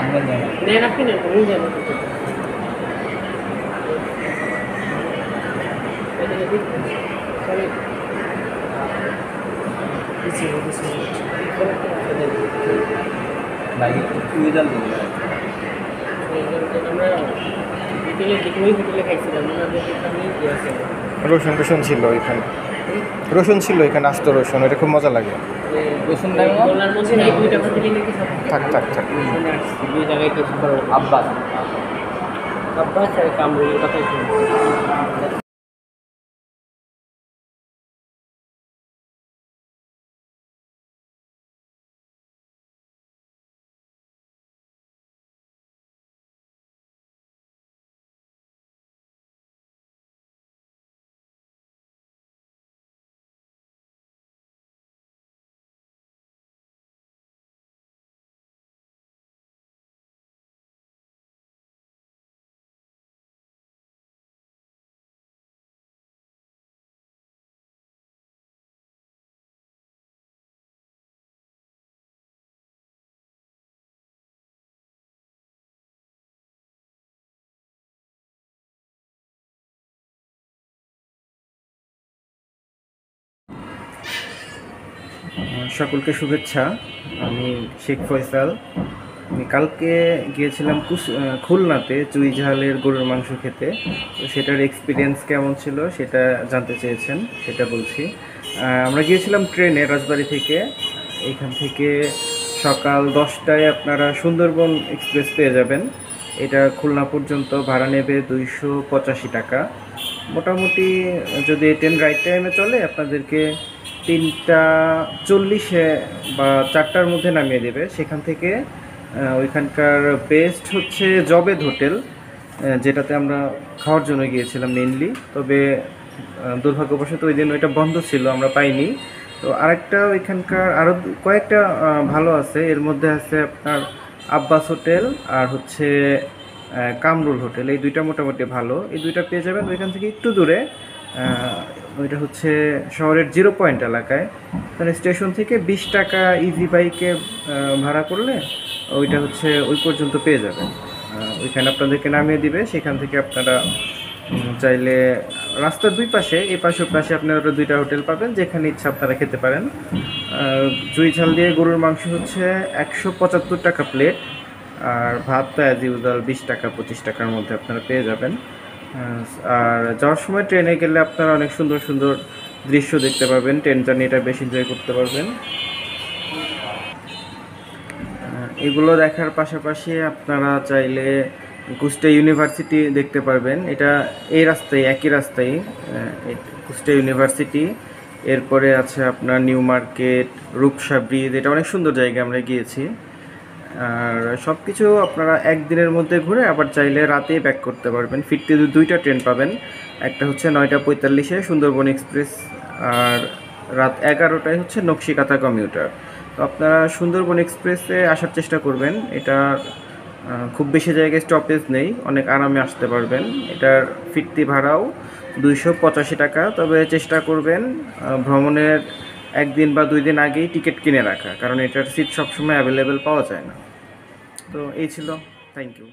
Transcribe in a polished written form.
আমরা নেন আপনি নেন, আমি যাবো। বাইরে চুইজাল আমরা হোটেলে দেখি, ওই হোটেলে খাইছিলাম ওনাদের এখানে ইয়ে আছে। রসুন টসুন ছিল ওইখানে, রসুন ছিল এখানে, আস্ত রসুন, এটা খুব মজা লাগে। রসুন নাই গলার মধ্যে এই দুইটা হোটেলে নাকি সব থাক থাক থাক। ওখানে আসছি, দুই জায়গায় কিছু করার আব্বাস আব্বাস আর কামরুলের কথাই শুনি। সকলকে শুভেচ্ছা। আমি শেখ ফয়সাল। আমি কালকে গিয়েছিলাম খুলনাতে চুইঝালের গরুর মাংস খেতে। তো সেটার এক্সপিরিয়েন্স কেমন ছিল সেটা জানতে চেয়েছেন, সেটা বলছি। আমরা গিয়েছিলাম ট্রেনে রাজবাড়ী থেকে। এখান থেকে সকাল 10টায় আপনারা সুন্দরবন এক্সপ্রেস পেয়ে যাবেন। এটা খুলনা পর্যন্ত ভাড়া নেবে 285 টাকা। মোটামুটি যদি ট্রেন রাইট টাইমে চলে আপনাদেরকে 3টা 40-এ বা 4টার মধ্যে নামিয়ে দেবে। সেখান থেকে ওইখানকার বেস্ট হচ্ছে জবেদ হোটেল, যেটাতে আমরা খাওয়ার জন্য গিয়েছিলাম মেইনলি। তবে দুর্ভাগ্যবশত ওই দিন ওইটা বন্ধ ছিল, আমরা পাইনি। তো আরেকটা ওইখানকার আরও কয়েকটা ভালো আছে, এর মধ্যে আছে আপনার আব্বাস হোটেল আর হচ্ছে কামরুল হোটেল। এই দুইটা মোটামুটি ভালো, এই দুইটা পেয়ে যাবেন ওইখান থেকে একটু দূরে। ওইটা হচ্ছে শহরের 0 পয়েন্ট এলাকায়। তাহলে স্টেশন থেকে 20 টাকা ইজি বাইকে ভাড়া করলে ওইটা হচ্ছে ওই পর্যন্ত পেয়ে যাবেন। ওইখানে আপনাদেরকে নামিয়ে দিবে। সেখান থেকে আপনারা চাইলে রাস্তার দুই পাশে, এই পাশে ওই পাশে আপনারা দুইটা হোটেল পাবেন, যেখানে ইচ্ছা আপনারা খেতে পারেন। চুইঝাল দিয়ে গরুর মাংস হচ্ছে 175 টাকা প্লেট, আর ভাতটা অ্যাজ ইউজুয়াল 20 টাকা 25 টাকার মধ্যে আপনারা পেয়ে যাবেন। আর যাওয়ার সময় ট্রেনে গেলে আপনারা অনেক সুন্দর সুন্দর দৃশ্য দেখতে পাবেন, ট্রেন জার্নিটা বেশ এনজয় করতে পারবেন। এগুলো দেখার পাশাপাশি আপনারা চাইলে কুষ্টিয়া ইউনিভার্সিটি দেখতে পারবেন। এটা এই রাস্তায়, একই রাস্তায় কুষ্টিয়া ইউনিভার্সিটি। এরপরে আছে আপনার নিউ মার্কেট, রূপসা ব্রিজ, এটা অনেক সুন্দর জায়গা, আমরা গিয়েছি। আর সব কিছু আপনারা একদিনের মধ্যে ঘুরে আবার চাইলে রাতেই ব্যাক করতে পারবেন। ফিরতে দুইটা ট্রেন পাবেন, একটা হচ্ছে 9টা 45-এ সুন্দরবন এক্সপ্রেস, আর রাত 11টায় হচ্ছে নকশিকাথা কমিউটার। তো আপনারা সুন্দরবন এক্সপ্রেসে আসার চেষ্টা করবেন। এটা খুব বেশি জায়গায় স্টপেজ নেই, অনেক আরামে আসতে পারবেন। এটার ফিরতি ভাড়াও 285 টাকা। তবে চেষ্টা করবেন ভ্রমণের 1 দিন বা 2 দিন আগেই টিকিট কিনে রাখা, কারণ এটার সিট সবসময় অ্যাভেলেবেল পাওয়া যায় না। তো এই ছিল, থ্যাংক ইউ।